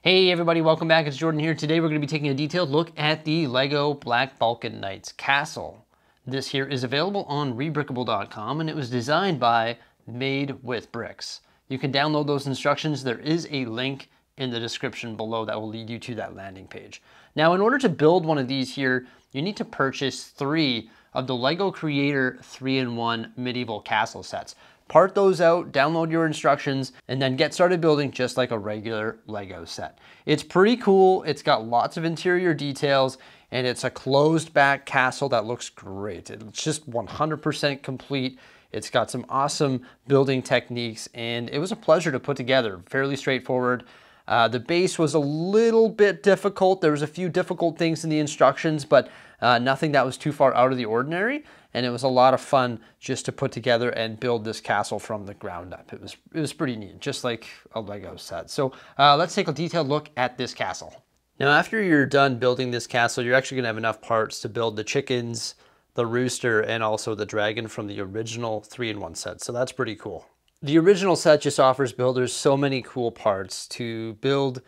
Hey everybody, welcome back. It's Jordan here. Today we're going to be taking a detailed look at the LEGO Black Falcon Knights Castle. This here is available on Rebrickable.com and it was designed by Madewithbrix. You can download those instructions. There is a link in the description below that will lead you to that landing page. Now, in order to build one of these here, you need to purchase 3 of the LEGO Creator 3-in-1 medieval castle sets. Part those out, download your instructions, and then get started building just like a regular LEGO set. It's pretty cool. It's got lots of interior details, and it's a closed back castle that looks great. It's just 100% complete. It's got some awesome building techniques, and it was a pleasure to put together. Fairly straightforward. The base was a little bit difficult. There was a few difficult things in the instructions, but nothing that was too far out of the ordinary. And it was a lot of fun just to put together and build this castle from the ground up. It was pretty neat, just like a LEGO set. So let's take a detailed look at this castle. Now, after you're done building this castle, you're actually gonna have enough parts to build the chickens, the rooster, and also the dragon from the original 3-in-1 set. So that's pretty cool. The original set just offers builders so many cool parts to build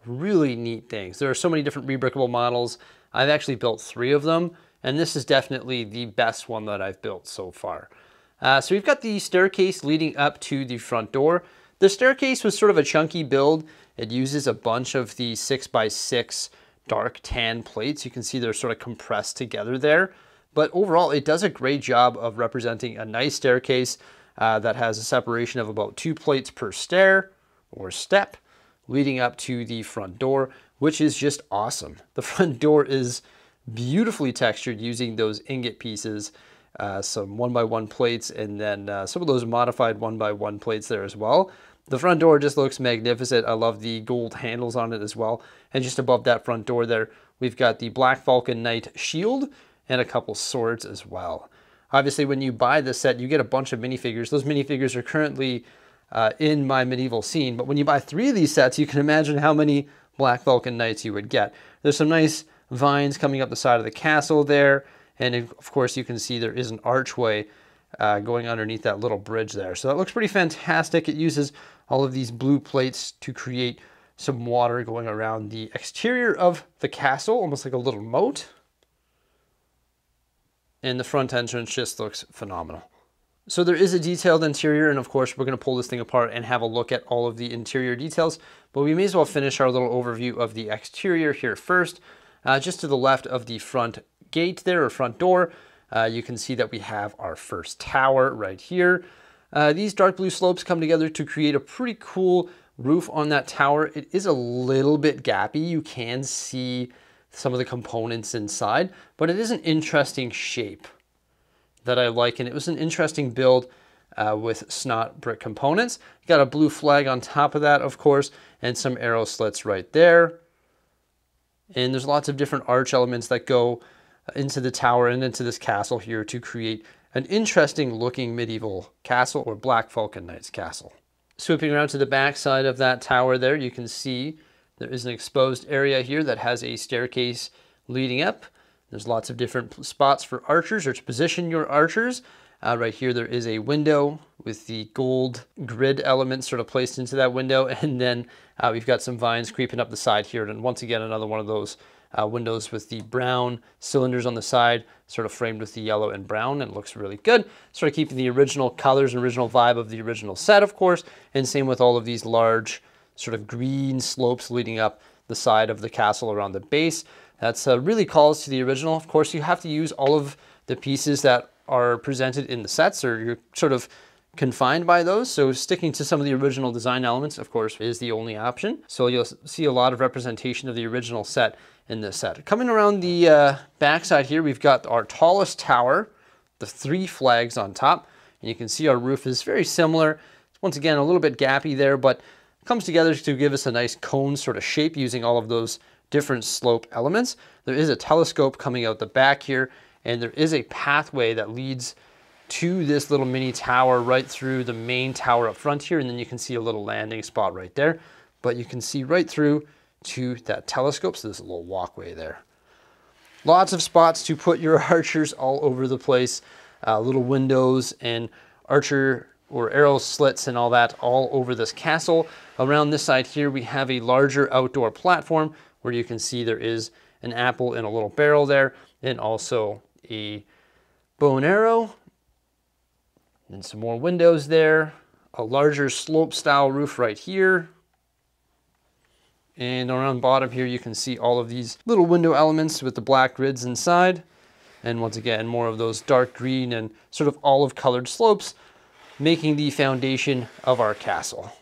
really neat things. There are so many different Rebrickable models. I've actually built 3 of them, and this is definitely the best one that I've built so far. So we've got the staircase leading up to the front door. The staircase was sort of a chunky build. It uses a bunch of the 6x6 dark tan plates. You can see they're sort of compressed together there. But overall, it does a great job of representing a nice staircase that has a separation of about 2 plates per stair or step leading up to the front door, which is just awesome. The front door is beautifully textured using those ingot pieces, some 1x1 plates, and then some of those modified 1x1 plates there as well. The front door just looks magnificent. I love the gold handles on it as well. And just above that front door there, we've got the Black Falcon Knight shield and a couple swords as well. Obviously, when you buy this set, you get a bunch of minifigures. Those minifigures are currently in my medieval scene, but when you buy 3 of these sets, you can imagine how many Black Falcon Knights you would get. There's some nice vines coming up the side of the castle there, and of course you can see there is an archway going underneath that little bridge there. So that looks pretty fantastic. It uses all of these blue plates to create some water going around the exterior of the castle, almost like a little moat. And the front entrance just looks phenomenal. So there is a detailed interior, and of course we're going to pull this thing apart and have a look at all of the interior details, but we may as well finish our little overview of the exterior here first. Just to the left of the front gate there, or front door, you can see that we have our first tower right here. These dark blue slopes come together to create a pretty cool roof on that tower. It is a little bit gappy. You can see some of the components inside, but it is an interesting shape that I like, and it was an interesting build with snot brick components. You got a blue flag on top of that, of course, and some arrow slits right there. And there's lots of different arch elements that go into the tower and into this castle here to create an interesting looking medieval castle, or Black Falcon Knights Castle. Swooping around to the back side of that tower there, you can see there is an exposed area here that has a staircase leading up. There's lots of different spots for archers, or to position your archers. Right here there is a window with the gold grid elements sort of placed into that window, and then we've got some vines creeping up the side here, and once again another one of those windows with the brown cylinders on the side, sort of framed with the yellow and brown, and it looks really good. Sort of keeping the original colors and original vibe of the original set, of course, and same with all of these large sort of green slopes leading up the side of the castle around the base. That's really calls to the original. Of course, you have to use all of the pieces that are presented in the sets, or you're sort of confined by those. So sticking to some of the original design elements, of course, is the only option. So you'll see a lot of representation of the original set in this set. Coming around the backside here, we've got our tallest tower, the 3 flags on top, and you can see our roof is very similar. Once again, a little bit gappy there, but comes together to give us a nice cone sort of shape using all of those different slope elements. There is a telescope coming out the back here, and there is a pathway that leads to this little mini tower right through the main tower up front here, and then you can see a little landing spot right there. But you can see right through to that telescope, so there's a little walkway there. Lots of spots to put your archers all over the place, little windows and archer or arrow slits and all that all over this castle. Around this side here, we have a larger outdoor platform where you can see there is an apple in a little barrel there, and also a bow and arrow, and some more windows there, a larger slope style roof right here. And around the bottom here, you can see all of these little window elements with the black grids inside. And once again, more of those dark green and sort of olive colored slopes, making the foundation of our castle.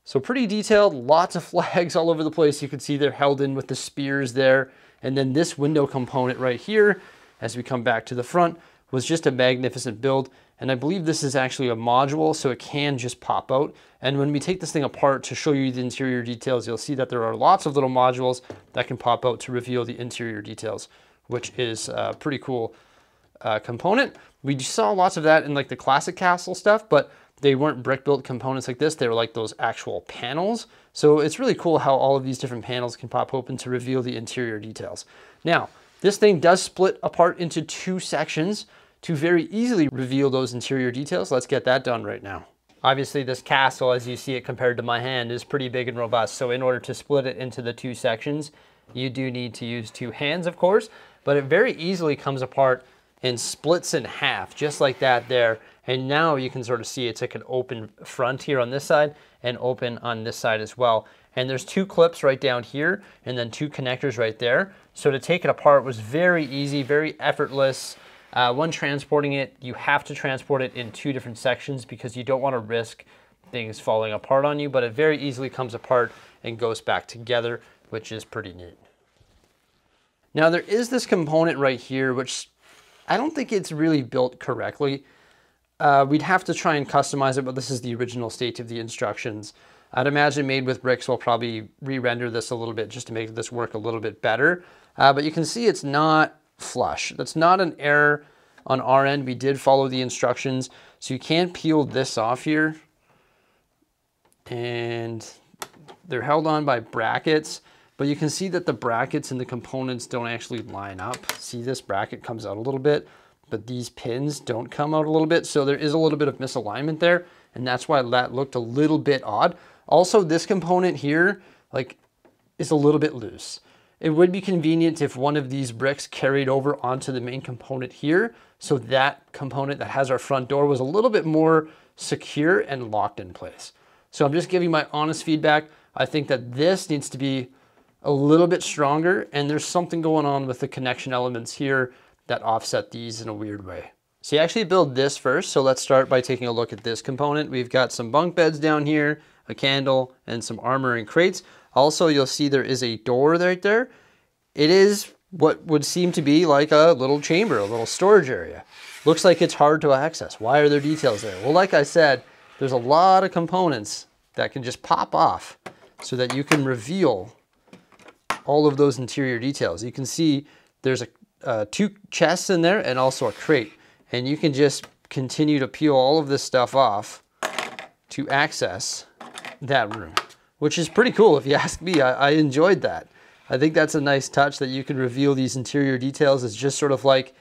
So pretty detailed, lots of flags all over the place. You can see they're held in with the spears there. And then this window component right here, as we come back to the front, was just a magnificent build. And I believe this is actually a module, so it can just pop out. And when we take this thing apart to show you the interior details, you'll see that there are lots of little modules that can pop out to reveal the interior details, which is a pretty cool component. We saw lots of that in like the classic castle stuff, but they weren't brick built components like this. They were like those actual panels. So it's really cool how all of these different panels can pop open to reveal the interior details. Now, this thing does split apart into 2 sections to very easily reveal those interior details. Let's get that done right now. Obviously, this castle, as you see it compared to my hand, is pretty big and robust. So in order to split it into the 2 sections, you do need to use 2 hands, of course, but it very easily comes apart and splits in half, just like that there. And now you can sort of see it's like an open front here on this side and open on this side as well. And there's 2 clips right down here and then 2 connectors right there. So to take it apart was very easy, very effortless. When transporting it, you have to transport it in 2 different sections because you don't want to risk things falling apart on you, but it very easily comes apart and goes back together, which is pretty neat. Now there is this component right here, which I don't think it's really built correctly. We'd have to try and customize it, but this is the original state of the instructions. I'd imagine Madewithbrix will probably re-render this a little bit just to make this work a little bit better. But you can see it's not flush. That's not an error on our end. We did follow the instructions. So you can peel this off here. And they're held on by brackets. But you can see that the brackets and the components don't actually line up. See, this bracket comes out a little bit, but these pins don't come out a little bit. So there is a little bit of misalignment there. And that's why that looked a little bit odd. Also, this component here, like, is a little bit loose. It would be convenient if one of these bricks carried over onto the main component here. So that component that has our front door was a little bit more secure and locked in place. So I'm just giving my honest feedback. I think that this needs to be a little bit stronger, and there's something going on with the connection elements here that offset these in a weird way. So you actually build this first. So let's start by taking a look at this component. We've got some bunk beds down here, a candle, and some armor and crates. Also, you'll see there is a door right there. It is what would seem to be like a little chamber, a little storage area. Looks like it's hard to access. Why are there details there? Well, like I said, there's a lot of components that can just pop off so that you can reveal all of those interior details. You can see there's 2 chests in there and also a crate. And you can just continue to peel all of this stuff off to access that room, which is pretty cool if you ask me. I enjoyed that. I think that's a nice touch that you can reveal these interior details as just sort of like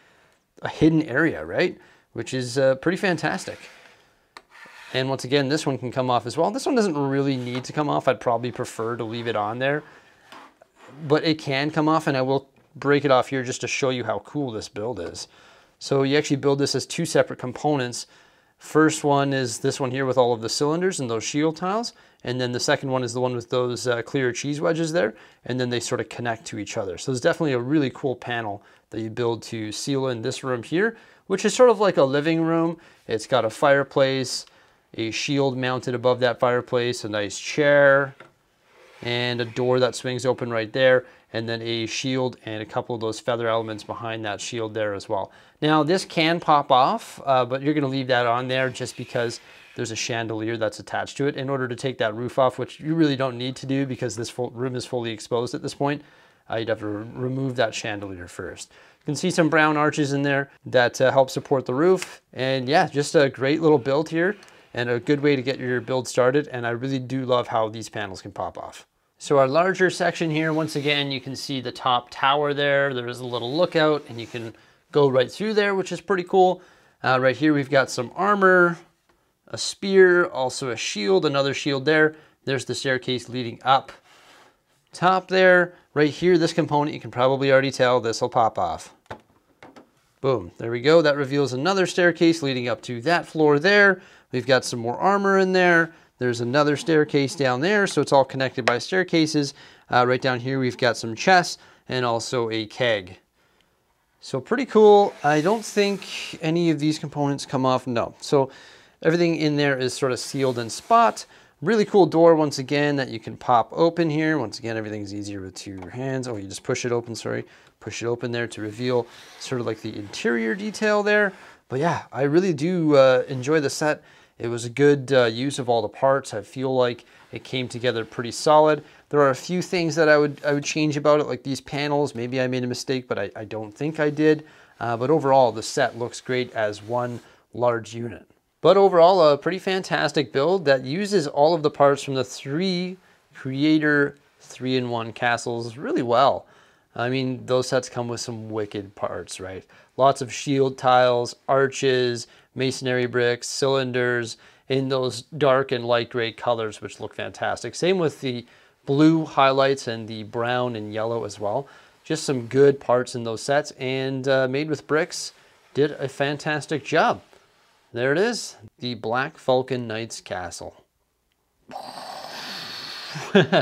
a hidden area, right? Which is pretty fantastic. And once again, this one can come off as well. This one doesn't really need to come off. I'd probably prefer to leave it on there, but it can come off, and I will break it off here just to show you how cool this build is. So you actually build this as 2 separate components. First one is this one here with all of the cylinders and those shield tiles. And then the second one is the one with those clear cheese wedges there. And then they sort of connect to each other. So it's definitely a really cool panel that you build to seal in this room here, which is sort of like a living room. It's got a fireplace, a shield mounted above that fireplace, a nice chair, and a door that swings open right there, and then a shield and a couple of those feather elements behind that shield there as well. Now this can pop off, but you're gonna leave that on there just because there's a chandelier that's attached to it. In order to take that roof off, which you really don't need to do because this room is fully exposed at this point, you'd have to remove that chandelier first. You can see some brown arches in there that help support the roof. And yeah, just a great little build here and a good way to get your build started. And I really do love how these panels can pop off. So our larger section here, once again, you can see the top tower there. There is a little lookout and you can go right through there, which is pretty cool. Right here, we've got some armor, a spear, also a shield, another shield there. There's the staircase leading up top there. Right here, this component, you can probably already tell this will pop off. Boom, there we go. That reveals another staircase leading up to that floor there. We've got some more armor in there. There's another staircase down there, so it's all connected by staircases. Right down here, we've got some chests and also a keg. So pretty cool. I don't think any of these components come off, no. So everything in there is sort of sealed in spot. Really cool door, once again, that you can pop open here. Once again, everything's easier with 2 hands. Oh, you just push it open, sorry. Push it open there to reveal sort of like the interior detail there. But yeah, I really do enjoy the set. It was a good use of all the parts. I feel like it came together pretty solid. There are a few things that I would change about it, like these panels. Maybe I made a mistake, but I don't think I did. But overall, the set looks great as one large unit. But overall, a pretty fantastic build that uses all of the parts from the 3 Creator 3-in-1 castles really well. I mean, those sets come with some wicked parts, right? Lots of shield tiles, arches, masonry bricks, cylinders in those dark and light gray colors, which look fantastic. Same with the blue highlights and the brown and yellow as well. Just some good parts in those sets, and Madewithbrix did a fantastic job. There it is, the Black Falcon Knights Castle.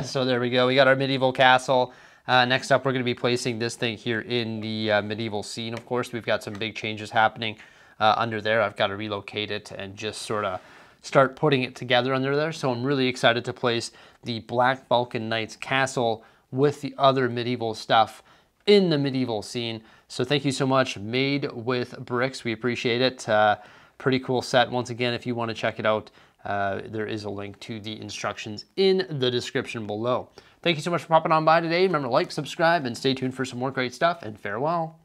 So there we go, we got our medieval castle. Next up, we're going to be placing this thing here in the medieval scene. Of course, we've got some big changes happening under there. I've got to relocate it and just sort of start putting it together under there. So I'm really excited to place the Black Falcon Knights Castle with the other medieval stuff in the medieval scene. So thank you so much, Madewithbrix. We appreciate it. Pretty cool set. Once again, if you want to check it out, there is a link to the instructions in the description below. Thank you so much for popping on by today. Remember to like, subscribe, and stay tuned for some more great stuff, and farewell.